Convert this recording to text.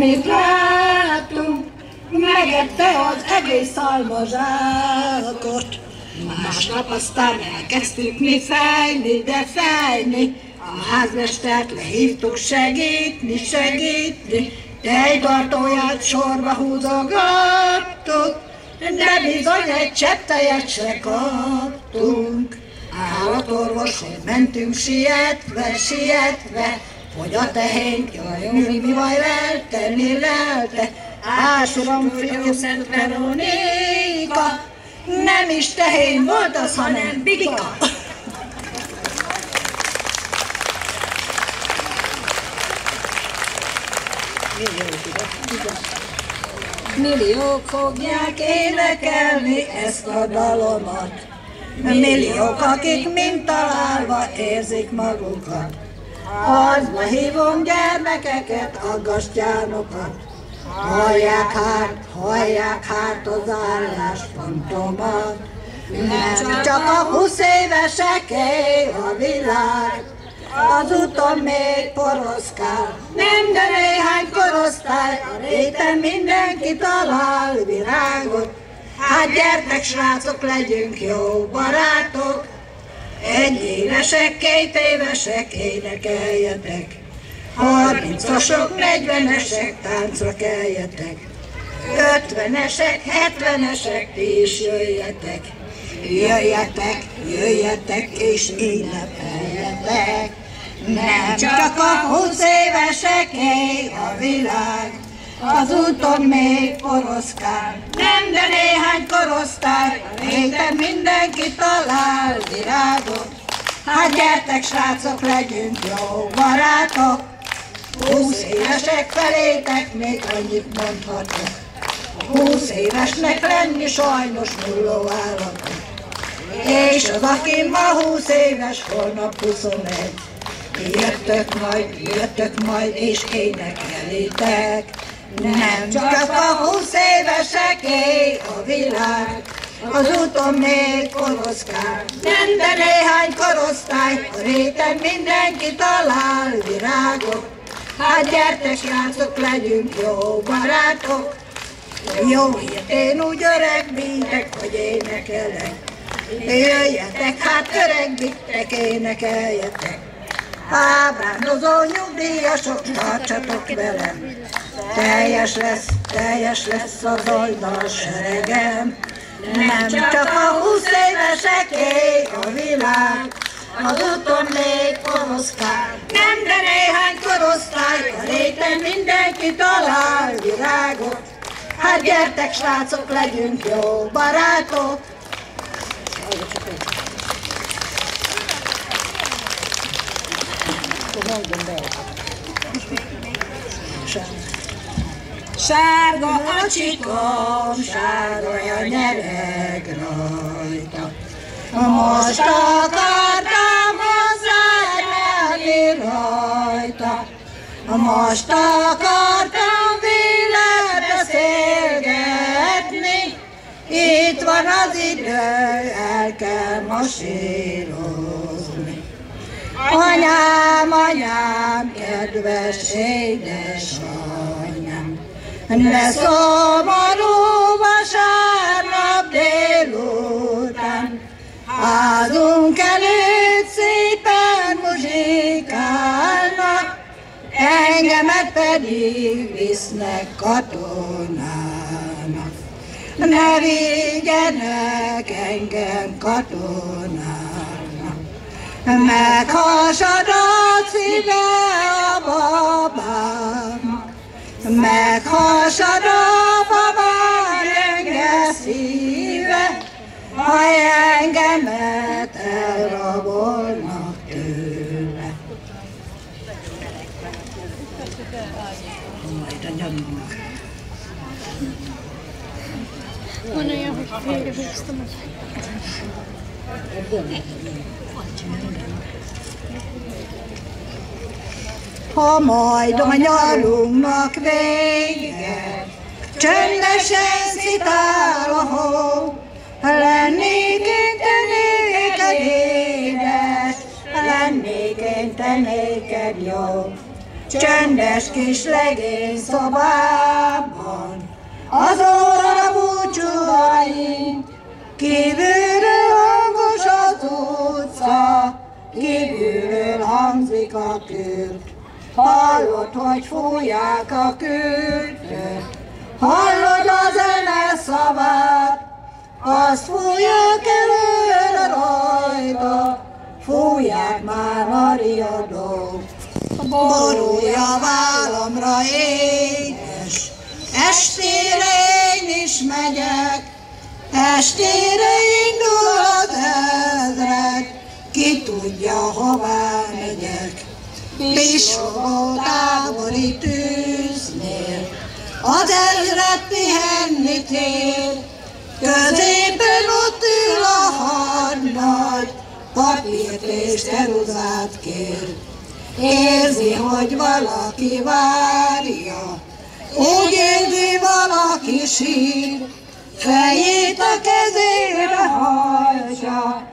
Mit látunk, megette az egész almazsákot. Másnap aztán elkezdtük mi fejni, de fejni. A házmestert lehívtuk segítni, tejtartóját sorba húzogattuk, de bizony egy csepp tejet se kaptunk. Állatorvoshoz mentünk sietve, hogy a tehént, jaj, mi baj lelte, Ásuram, fiú, Szent Veronika, nem is tehén volt az, hanem bika. Milliók fogják énekelni ezt a dalomat, milliók, akik mind találva érzik magukat. Azba hívom gyermekeket, aggastyánokat, hallják hát az álláspontomat. Nem csak a 20 éveseké a világ, az úton még poroszkál, nem de néhány korosztály, a réten mindenki talál virágot. Hát gyertek srácok, legyünk jó barátok, 1 évesek, 2 évesek, énekeljetek, 30-asok, 40-esek, táncra keljetek, 50-esek, 70-esek, ti is jöjjetek. Jöjjetek és énekeljetek. Nem csak a 20 éveseké a világ, az úton még poroszkál, nem de néhány korosztály, a réten mindenki talál virágot. Hát gyertek srácok, legyünk jó barátok, 20 évesek felétek még annyit mondhatok. 20 évesnek lenni sajnos nulló állapot, és az aki ma 20 éves, holnap 21. Jöttök majd és énekelitek. Nem csak a 20 éveseké a világ, az úton még koroszkál, nem de néhány korosztály, a réten mindenki talál virágot. Hát gyertek srácok, legyünk jó barátok, jó hírt én úgy öregbítek, hogy énekelek. Jöjjetek hát öregbítek, énekeljetek. Ábrándozó nyugdíjasok, tartsatok velem, teljes lesz az oldal seregem. Nem csak a 20 éveseké a világ, az úton még koroszkál, nem de néhány korosztály, a réten mindenki talál virágot. Hát gyertek srácok, legyünk jó barátok. Sárga a csikom, sárga a nyereg rajta. Most akartam hozzáállni rajta, most akartam vele beszélgetni. Itt van az idő, el kell masírozni. Anyám, kedves édesanyám, ne szomorú vasárnap délután, házunk előtt szépen muzsikálnak, engemet pedig visznek katonának. Ne vigyenek engem katonának, meghasad a szíve a babámnak, meghasad a babám gyenge szíve, ha engemet elrabolnak tőle. Majd a nyomnak. Van olyan, hogy félrehúztam az. Ha majd a nyarunknak vége, csöndesen szitál a hó, lennék én te néked édes, lennék én te néked jó. csöndes kis legény szobában, az óra búcsúaink, kívülről hangos az utca, kívülről hangzik a kör. Hallod, hogy fújják a kürtöt, hallod a zene szavát, azt fújják előre rajta, fújják már a riadók. Borulja vállamra édes, estére én is megyek, estére indul az ezred, ki tudja, hová megyek. Pislogó tábori tűznél, az ezred pihenni tér, középen ott ül a hadnagy, papírt és ceruzát kér. Érzi, hogy valaki várja, úgy érzi, valaki sír, fejét a kezébe hajtja,